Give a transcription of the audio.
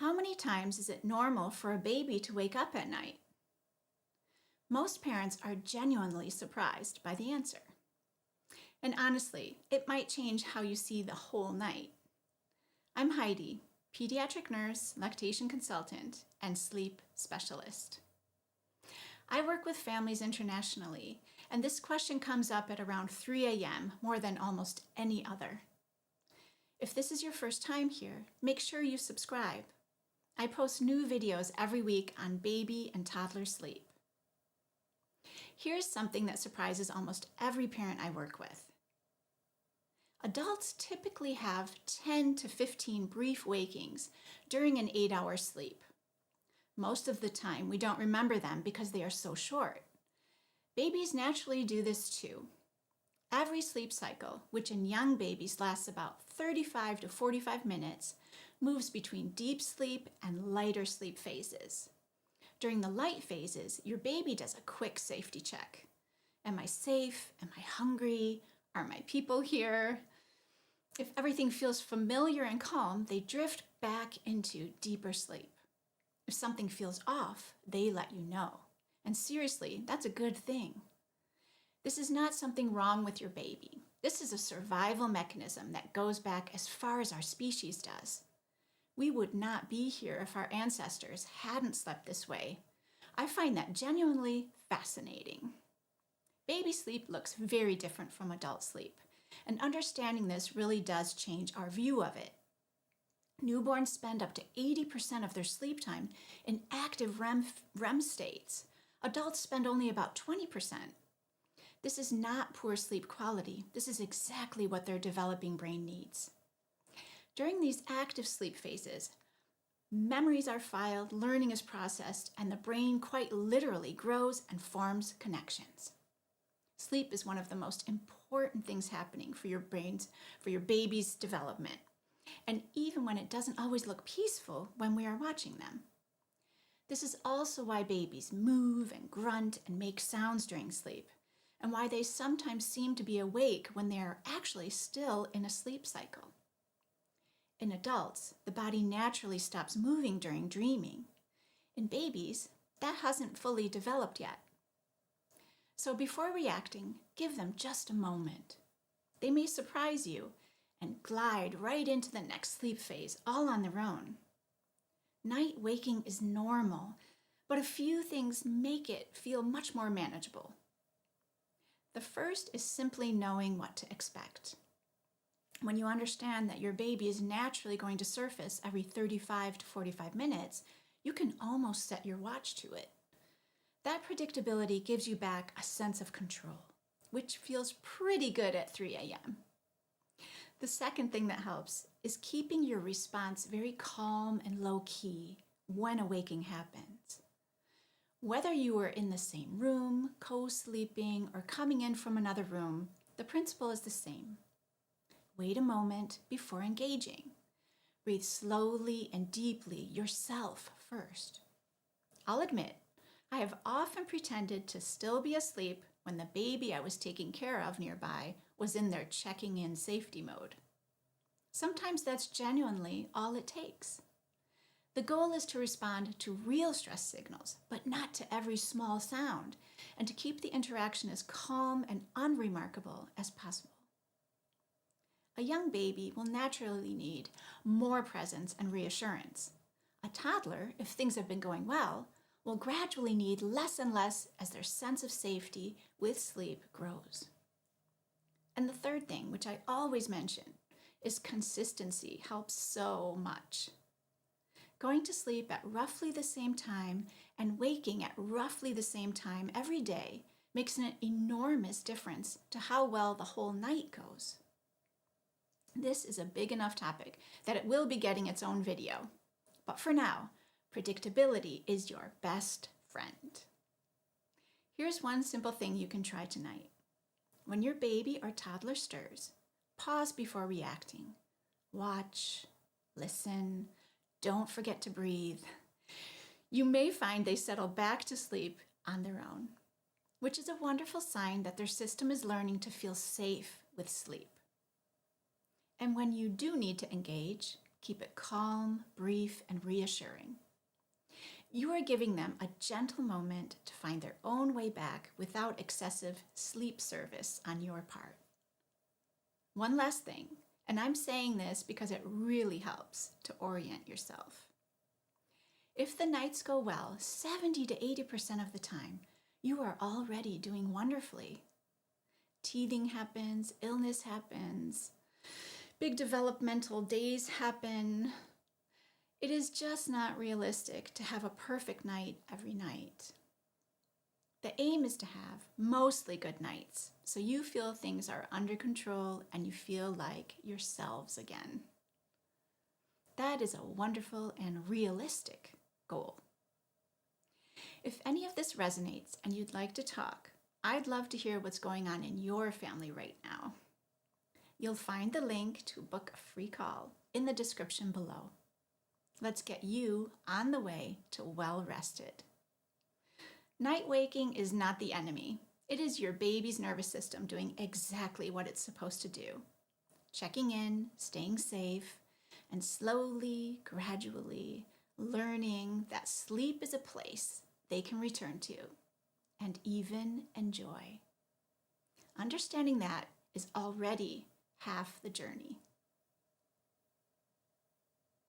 How many times is it normal for a baby to wake up at night? Most parents are genuinely surprised by the answer. And honestly, it might change how you see the whole night. I'm Heidi, pediatric nurse, lactation consultant, and sleep specialist. I work with families internationally, and this question comes up at around 3 a.m. more than almost any other. If this is your first time here, make sure you subscribe. I post new videos every week on baby and toddler sleep. Here's something that surprises almost every parent I work with. Adults typically have 10 to 15 brief wakings during an 8-hour sleep. Most of the time, we don't remember them because they are so short. Babies naturally do this too. Every sleep cycle, which in young babies lasts about 35 to 45 minutes, moves between deep sleep and lighter sleep phases. During the light phases, your baby does a quick safety check. Am I safe? Am I hungry? Are my people here? If everything feels familiar and calm, they drift back into deeper sleep. If something feels off, they let you know. And seriously, that's a good thing. This is not something wrong with your baby. This is a survival mechanism that goes back as far as our species does. We would not be here if our ancestors hadn't slept this way. I find that genuinely fascinating. Baby sleep looks very different from adult sleep, and understanding this really does change our view of it. Newborns spend up to 80% of their sleep time in active REM states. Adults spend only about 20%. This is not poor sleep quality. This is exactly what their developing brain needs. During these active sleep phases, memories are filed, learning is processed, and the brain quite literally grows and forms connections. Sleep is one of the most important things happening for your baby's development. And even when it doesn't always look peaceful when we are watching them. This is also why babies move and grunt and make sounds during sleep, and why they sometimes seem to be awake when they are actually still in a sleep cycle. In adults, the body naturally stops moving during dreaming. In babies, that hasn't fully developed yet. So before reacting, give them just a moment. They may surprise you and glide right into the next sleep phase all on their own. Night waking is normal, but a few things make it feel much more manageable. The first is simply knowing what to expect. When you understand that your baby is naturally going to surface every 35 to 45 minutes, you can almost set your watch to it. That predictability gives you back a sense of control, which feels pretty good at 3 a.m. The second thing that helps is keeping your response very calm and low-key when a waking happens. Whether you are in the same room, co-sleeping, or coming in from another room, the principle is the same. Wait a moment before engaging. Breathe slowly and deeply yourself first. I'll admit, I have often pretended to still be asleep when the baby I was taking care of nearby was in their checking in safety mode. Sometimes that's genuinely all it takes. The goal is to respond to real stress signals, but not to every small sound, and to keep the interaction as calm and unremarkable as possible. A young baby will naturally need more presence and reassurance. A toddler, if things have been going well, will gradually need less and less as their sense of safety with sleep grows. And the third thing, which I always mention, is consistency helps so much. Going to sleep at roughly the same time and waking at roughly the same time every day makes an enormous difference to how well the whole night goes. This is a big enough topic that it will be getting its own video. But for now, predictability is your best friend. Here's one simple thing you can try tonight. When your baby or toddler stirs, pause before reacting. Watch, listen, don't forget to breathe. You may find they settle back to sleep on their own, which is a wonderful sign that their system is learning to feel safe with sleep. And when you do need to engage, Keep it calm, brief, and reassuring. You are giving them a gentle moment to find their own way back without excessive sleep service on your part. One last thing, and I'm saying this because it really helps to orient yourself. If the nights go well 70 to 80% of the time, you are already doing wonderfully. Teething happens, illness happens, big developmental days happen. It is just not realistic to have a perfect night every night. The aim is to have mostly good nights, so you feel things are under control and you feel like yourselves again. That is a wonderful and realistic goal. If any of this resonates and you'd like to talk, I'd love to hear what's going on in your family right now. You'll find the link to book a free call in the description below. Let's get you on the way to well-rested. Night waking is not the enemy. It is your baby's nervous system doing exactly what it's supposed to do. Checking in, staying safe, and slowly, gradually learning that sleep is a place they can return to and even enjoy. Understanding that is already half the journey.